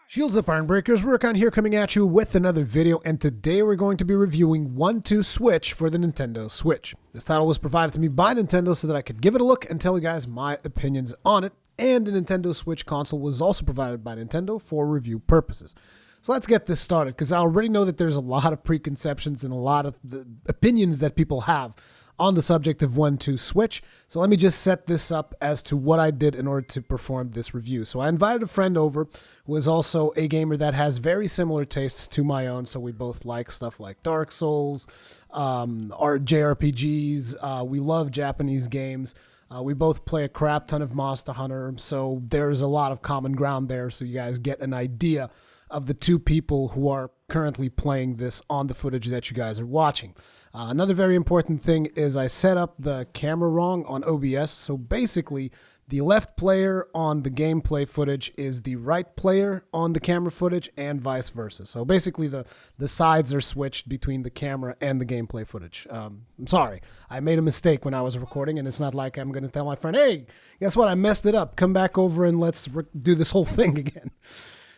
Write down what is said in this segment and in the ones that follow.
Shields up, Iron Breakers. Rurikhan here, coming at you with another video, and today we're going to be reviewing 1-2 Switch for the Nintendo Switch. This title was provided to me by Nintendo so that I could give it a look and tell you guys my opinions on it, and the Nintendo Switch console was also provided by Nintendo for review purposes. So let's get this started, because I already know that there's a lot of preconceptions and a lot of the opinions that people have on the subject of 1-2 Switch. So let me just set this up as to what I did in order to perform this review. So I invited a friend over who is also a gamer that has very similar tastes to my own. So we both like stuff like Dark Souls, our JRPGs. We love Japanese games. We both play a crap ton of Monster Hunter. So there's a lot of common ground there. So you guys get an idea of the two people who are currently playing this on the footage that you guys are watching. Another very important thing is I set up the camera wrong on OBS. So basically, the left player on the gameplay footage is the right player on the camera footage, and vice versa. So basically, the sides are switched between the camera and the gameplay footage. I'm sorry, I made a mistake when I was recording, and it's not like I'm going to tell my friend, hey, guess what, I messed it up. Come back over and let's do this whole thing again.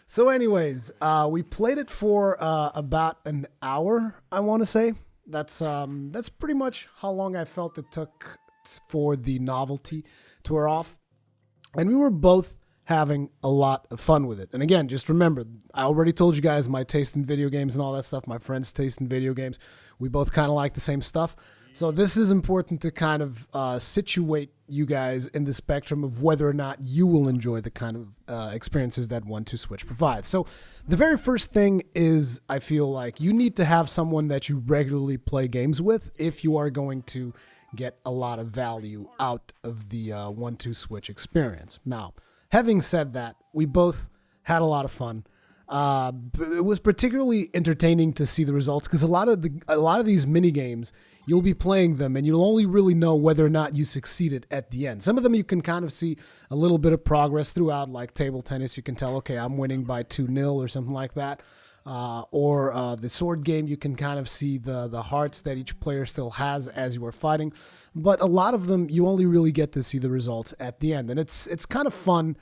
So anyways, we played it for about an hour, I want to say. That's pretty much how long I felt it took for the novelty to wear off. And we were both having a lot of fun with it. And again, just remember, I already told you guys my taste in video games and all that stuff, my friend's taste in video games. We both kind of like the same stuff. So this is important to kind of situate you guys in the spectrum of whether or not you will enjoy the kind of experiences that 1-2 Switch provides. So the very first thing is, I feel like you need to have someone that you regularly play games with if you are going to get a lot of value out of the 1-2 Switch experience. Now, having said that, we both had a lot of fun. It was particularly entertaining to see the results, because a lot of these mini games, you'll be playing them and you'll only really know whether or not you succeeded at the end. Some of them you can kind of see a little bit of progress throughout, like table tennis. You can tell, okay, I'm winning by 2-0 or something like that. Or the sword game, you can kind of see the hearts that each player still has as you are fighting. But a lot of them, you only really get to see the results at the end. And it's kind of fun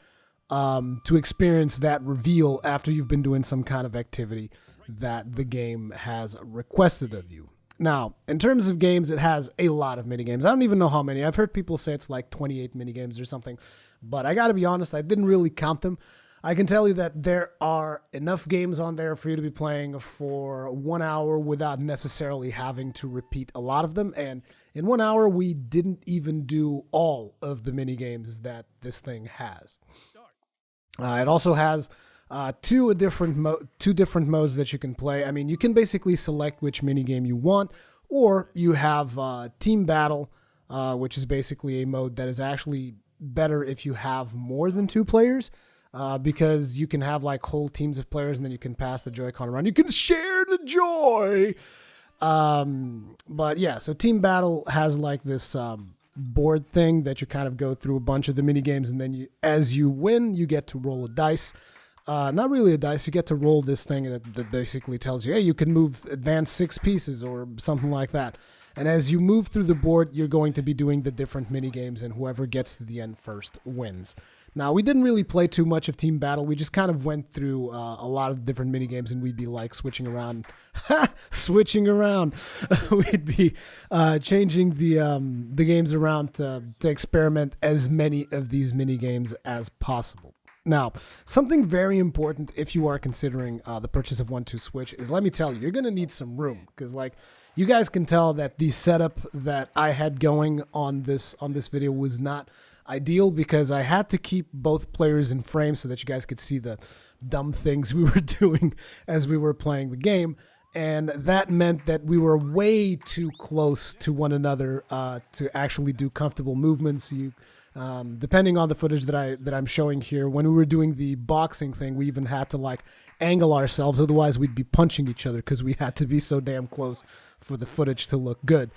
to experience that reveal after you've been doing some kind of activity that the game has requested of you. Now, in terms of games, it has a lot of minigames. I don't even know how many. I've heard people say it's like 28 minigames or something, but I gotta be honest, I didn't really count them. I can tell you that there are enough games on there for you to be playing for 1 hour without necessarily having to repeat a lot of them. And in 1 hour, we didn't even do all of the minigames that this thing has. It also has two different modes that you can play. I mean, you can basically select which minigame you want, or you have Team Battle, which is basically a mode that is actually better if you have more than 2 players, because you can have like whole teams of players and then you can pass the Joy-Con around. You can share the joy! But yeah, so Team Battle has like this board thing that you kind of go through a bunch of the mini games, and then as you win, you get to roll a dice. Not really a dice, you get to roll this thing that basically tells you, hey, you can advance 6 pieces or something like that. And as you move through the board, you're going to be doing the different mini games, and whoever gets to the end first wins. Now, we didn't really play too much of Team Battle. We just kind of went through a lot of different mini games, and we'd be like switching around. Switching around. We'd be changing the games around to experiment as many of these mini games as possible. Now, something very important if you are considering the purchase of 1-2 Switch is, let me tell you, you're going to need some room, because like you guys can tell that the setup that I had going on this video was not ideal, because I had to keep both players in frame so that you guys could see the dumb things we were doing as we were playing the game. And that meant that we were way too close to one another to actually do comfortable movements. Depending on the footage that I'm showing here, when we were doing the boxing thing, we even had to like angle ourselves, otherwise we'd be punching each other because we had to be so damn close for the footage to look good.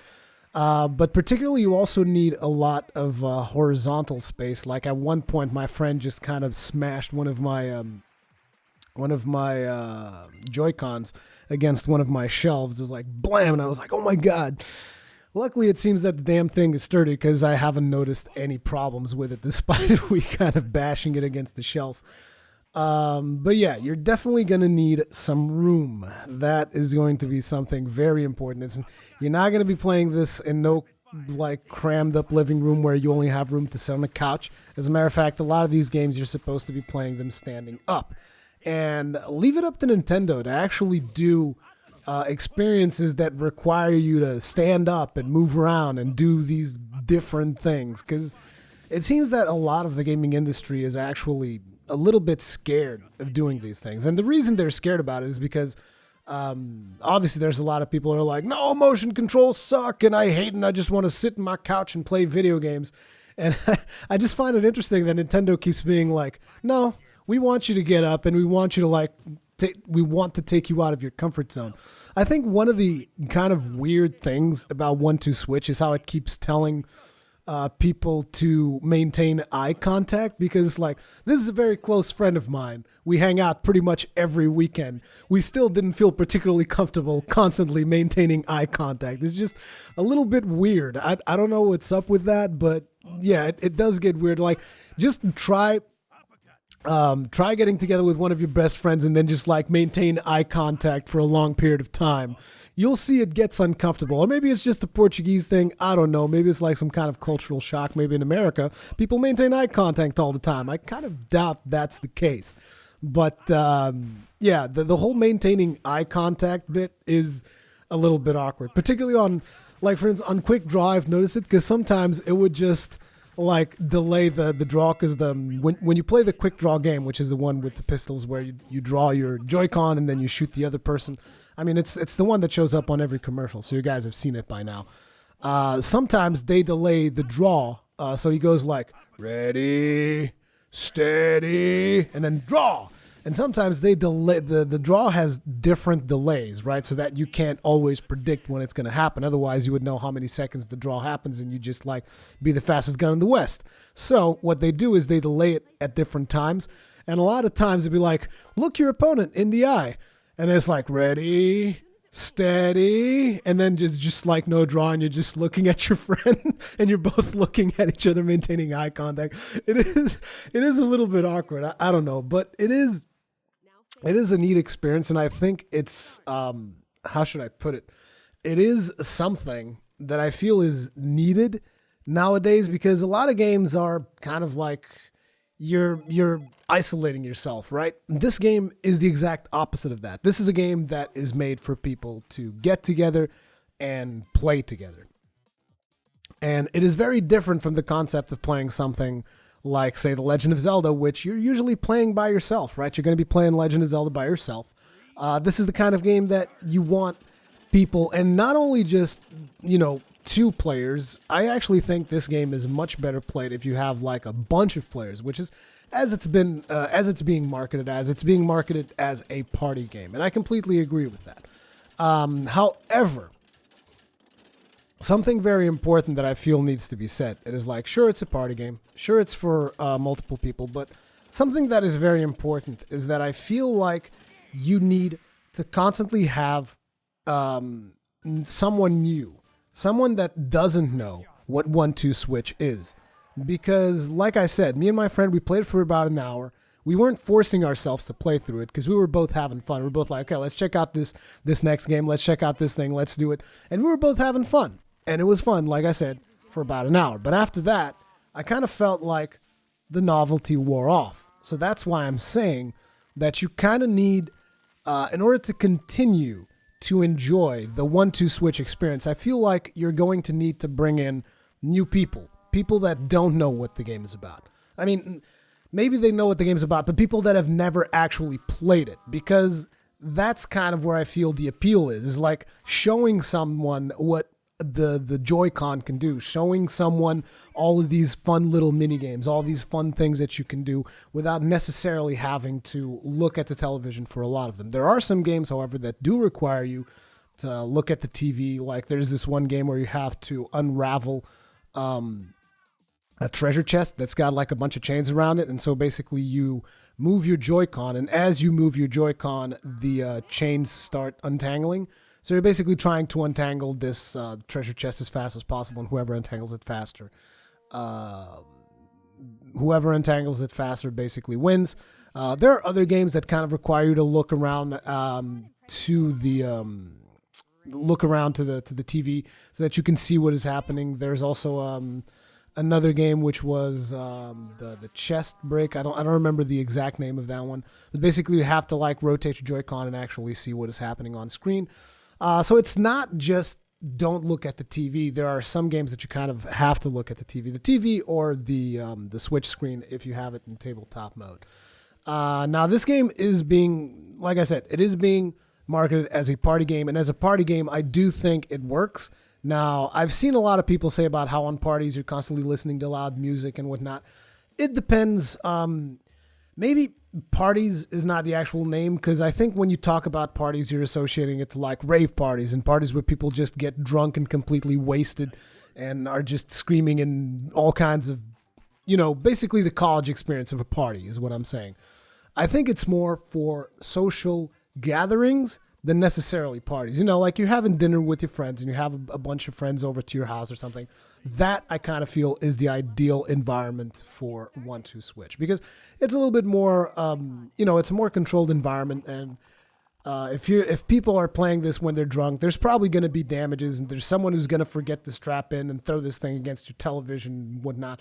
But particularly, you also need a lot of horizontal space. Like at one point, my friend just kind of smashed one of my Joy-Cons against one of my shelves. It was like blam, and I was like, oh my god. Luckily, it seems that the damn thing is sturdy, because I haven't noticed any problems with it, despite we kind of bashing it against the shelf. But yeah, you're definitely going to need some room. That is going to be something very important. You're not going to be playing this in no like crammed up living room where you only have room to sit on a couch. As a matter of fact, a lot of these games you're supposed to be playing them standing up. And leave it up to Nintendo to actually do experiences that require you to stand up and move around and do these different things. Because it seems that a lot of the gaming industry is actually a little bit scared of doing these things. And the reason they're scared about it is because obviously there's a lot of people who are like, no, motion controls suck and I hate it and I just want to sit in my couch and play video games. And I just find it interesting that Nintendo keeps being like, no, we want you to get up and we want you to we want to take you out of your comfort zone. I think one of the kind of weird things about 1-2-Switch is how it keeps telling people to maintain eye contact, because like, this is a very close friend of mine. We hang out pretty much every weekend. We still didn't feel particularly comfortable constantly maintaining eye contact. It's just a little bit weird. I don't know what's up with that, but yeah, it does get weird. Like, just try getting together with one of your best friends and then just like maintain eye contact for a long period of time. You'll see it gets uncomfortable. Or maybe it's just a Portuguese thing. I don't know. Maybe it's like some kind of cultural shock. Maybe in America, people maintain eye contact all the time. I kind of doubt that's the case. But yeah, the whole maintaining eye contact bit is a little bit awkward, particularly on, like, for instance, on quick draw. I've noticed it because sometimes it would just like delay the draw, because when you play the quick draw game, which is the one with the pistols where you draw your Joy-Con and then you shoot the other person. I mean, it's the one that shows up on every commercial, so you guys have seen it by now. Sometimes they delay the draw, so he goes like, ready, steady, and then draw. And sometimes they delay, the draw has different delays, right? So that you can't always predict when it's going to happen. Otherwise, you would know how many seconds the draw happens and you just like be the fastest gun in the West. So what they do is they delay it at different times. And a lot of times it'd be like, look your opponent in the eye. And it's like, ready, steady, and then just like no draw, and you're just looking at your friend and you're both looking at each other, maintaining eye contact. It is a little bit awkward. I don't know, but it is a neat experience. And I think it's, how should I put it? It is something that I feel is needed nowadays, because a lot of games are kind of like you're isolating yourself, right? This game is the exact opposite of that. This is a game that is made for people to get together and play together. And it is very different from the concept of playing something like, say, The Legend of Zelda, which you're usually playing by yourself, right? You're going to be playing Legend of Zelda by yourself. This is the kind of game that you want people, and not only just, two players. I actually think this game is much better played if you have like a bunch of players, which is as it's being marketed as a party game. And I completely agree with that. However, something very important that I feel needs to be said. It is like, sure, it's a party game. Sure, it's for multiple people. But something that is very important is that I feel like you need to constantly have someone new, someone that doesn't know what 1-2-Switch is. Because, like I said, me and my friend, we played for about an hour. We weren't forcing ourselves to play through it because we were both having fun. We were both like, okay, let's check out this next game. Let's check out this thing. Let's do it. And we were both having fun. And it was fun, like I said, for about an hour. But after that, I kind of felt like the novelty wore off. So that's why I'm saying that you kind of need, in order to continue to enjoy the 1-2-Switch experience, I feel like you're going to need to bring in new people that don't know what the game is about. I mean, maybe they know what the game's about, but people that have never actually played it, because that's kind of where I feel the appeal is like showing someone what the Joy-Con can do, showing someone all of these fun little mini games, all these fun things that you can do without necessarily having to look at the television for a lot of them. There are some games, however, that do require you to look at the TV. Like there's this one game where you have to unravel a treasure chest that's got like a bunch of chains around it. And so basically you move your Joy-Con, and as you move your Joy-Con, the chains start untangling. So you're basically trying to untangle this treasure chest as fast as possible, and whoever untangles it faster basically wins. There are other games that kind of require you to look around to the TV so that you can see what is happening. There's also another game which was the chest break. I don't remember the exact name of that one. But basically, you have to like rotate your Joy-Con and actually see what is happening on screen. So it's not just don't look at the TV. There are some games that you kind of have to look at the TV or the Switch screen if you have it in tabletop mode. Now this game is being, like I said, it is being marketed as a party game, and as a party game, I do think it works. Now, I've seen a lot of people say about how on parties you're constantly listening to loud music and whatnot. It depends. Maybe parties is not the actual name, because I think when you talk about parties, you're associating it to like rave parties and parties where people just get drunk and completely wasted and are just screaming and all kinds of, basically the college experience of a party is what I'm saying. I think it's more for social gatherings than necessarily parties. Like you're having dinner with your friends and you have a bunch of friends over to your house or something. That I kind of feel is the ideal environment for 1-2 Switch, because it's a little bit more, it's a more controlled environment. And if people are playing this when they're drunk, there's probably going to be damages, and there's someone who's going to forget to strap in and throw this thing against your television and whatnot.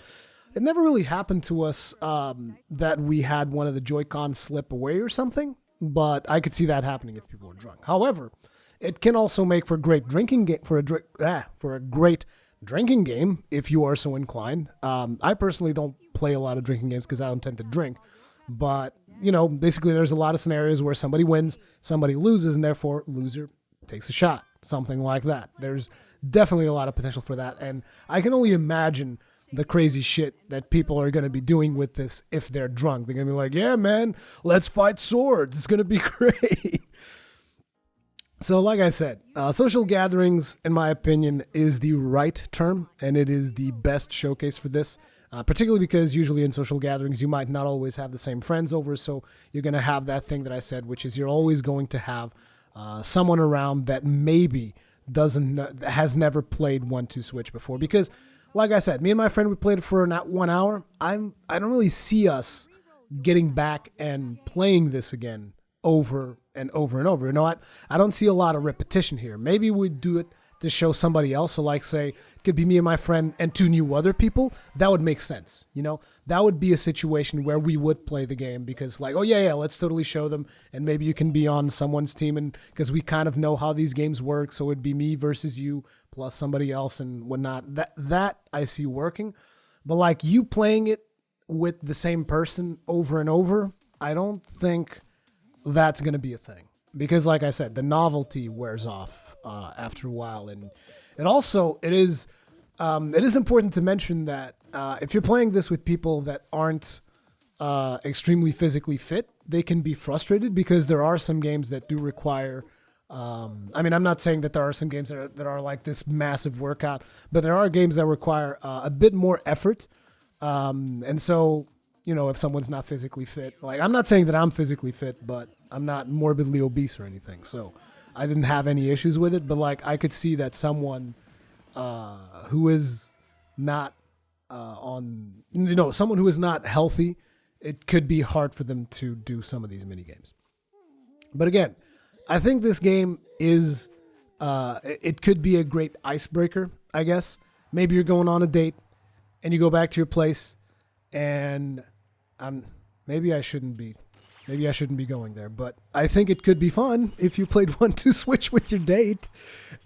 It never really happened to us that we had one of the Joy-Con slip away or something, but I could see that happening if people were drunk. However, it can also make for a great drinking game, for a great drinking game if you are so inclined. I personally don't play a lot of drinking games because I don't tend to drink, but basically there's a lot of scenarios where somebody wins, somebody loses, and therefore loser takes a shot, something like that. There's definitely a lot of potential for that, and I can only imagine the crazy shit that people are going to be doing with this if they're drunk. They're going to be like, yeah, man, let's fight swords. It's going to be great. So like I said, social gatherings, in my opinion, is the right term, and it is the best showcase for this, particularly because usually in social gatherings, you might not always have the same friends over, so you're going to have that thing that I said, which is you're always going to have someone around that maybe has never played 1-2 Switch before, because like I said, me and my friend, we played it for not 1 hour. I don't really see us getting back and playing this again over and over and over. You know what? I don't see a lot of repetition here. Maybe we'd do it to show somebody else. So like say, it could be me and my friend and 2 new other people. That would make sense. That would be a situation where we would play the game because like, oh yeah, let's totally show them. And maybe you can be on someone's team, and because we kind of know how these games work. So it'd be me versus you plus somebody else and whatnot. That I see working. But like you playing it with the same person over and over, I don't think that's going to be a thing. Because like I said, the novelty wears off after a while. And it is important to mention that if you're playing this with people that aren't extremely physically fit, they can be frustrated because there are some games that do require I'm not saying that there are some games that are like this massive workout, but there are games that require a bit more effort. And so, if someone's not physically fit, like I'm not saying that I'm physically fit, but I'm not morbidly obese or anything. So I didn't have any issues with it, but like I could see that someone who is not someone who is not healthy, it could be hard for them to do some of these mini games. But again, I think this game is, it could be a great icebreaker, I guess. Maybe you're going on a date and you go back to your place and maybe I shouldn't be going there, but I think it could be fun if you played 1-2 Switch with your date.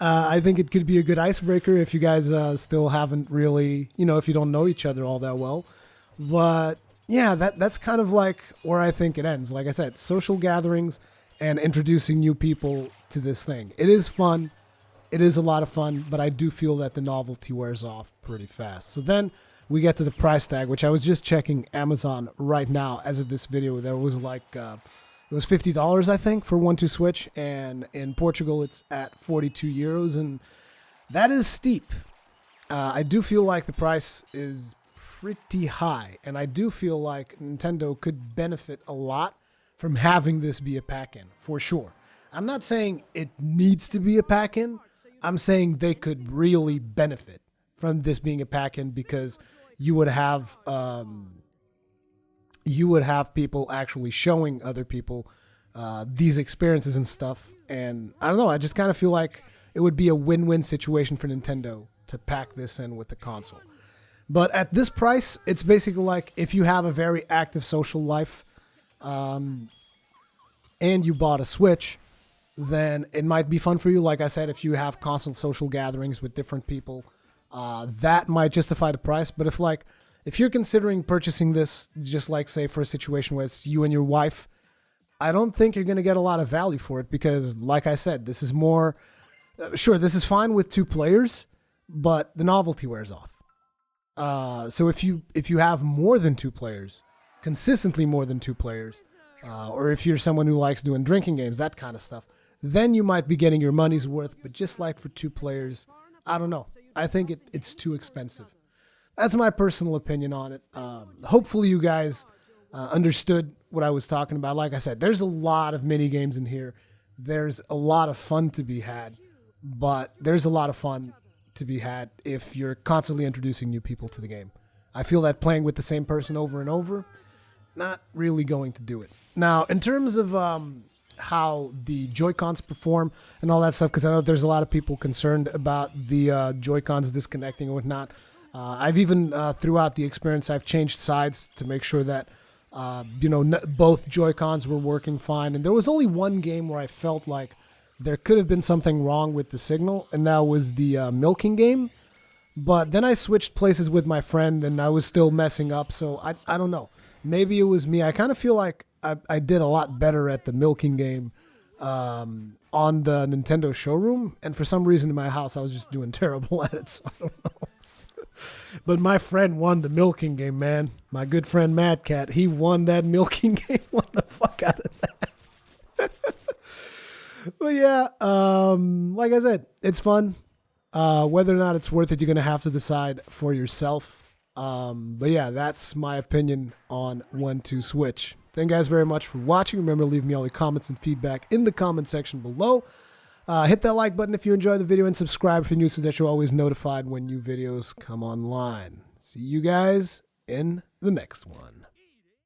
I think it could be a good icebreaker if you guys still haven't really, if you don't know each other all that well. But yeah, that's kind of like where I think it ends. Like I said, social gatherings and introducing new people to this thing. It is fun. It is a lot of fun, but I do feel that the novelty wears off pretty fast. So then we get to the price tag, which I was just checking Amazon right now as of this video. There was like, it was $50, I think, for 1-2 Switch. And in Portugal, it's at 42 euros. And that is steep. I do feel like the price is pretty high. And I do feel like Nintendo could benefit a lot from having this be a pack-in, for sure. I'm not saying it needs to be a pack-in. I'm saying they could really benefit from this being a pack-in because you would have you would have people actually showing other people these experiences and stuff. And I don't know, I just kind of feel like it would be a win-win situation for Nintendo to pack this in with the console. But at this price, it's basically like if you have a very active social life and you bought a Switch, then it might be fun for you. Like I said, if you have constant social gatherings with different people, that might justify the price. But if you're considering purchasing this, just like say for a situation where it's you and your wife, I don't think you're going to get a lot of value for it because, like I said, this is more, sure, this is fine with 2 players, but the novelty wears off. So if you have more than 2 players, consistently more than 2 players, or if you're someone who likes doing drinking games, that kind of stuff, then you might be getting your money's worth. But just like for 2 players, I don't know. I think it's too expensive. That's my personal opinion on it. Hopefully you guys understood what I was talking about. Like I said, there's a lot of mini games in here. There's a lot of fun to be had, but there's a lot of fun to be had if you're constantly introducing new people to the game. I feel that playing with the same person over and over, not really going to do it. Now, in terms of how the Joy-Cons perform and all that stuff, because I know there's a lot of people concerned about the Joy-Cons disconnecting and whatnot. I've even, throughout the experience, I've changed sides to make sure that, both Joy-Cons were working fine. And there was only one game where I felt like there could have been something wrong with the signal, and that was the milking game. But then I switched places with my friend, and I was still messing up. So I don't know. Maybe it was me. I kind of feel like I did a lot better at the milking game on the Nintendo showroom. And for some reason in my house, I was just doing terrible at it. So I don't know. But my friend won the milking game, man. My good friend Mad Cat, he won that milking game. What the fuck out of that? But yeah, like I said, it's fun. Whether or not it's worth it, you're going to have to decide for yourself. But yeah, that's my opinion on 1-2 Switch. Thank you guys very much for watching. Remember to leave me all your comments and feedback in the comment section below. Hit that like button if you enjoyed the video and subscribe if you're new so that you're always notified when new videos come online. See you guys in the next one.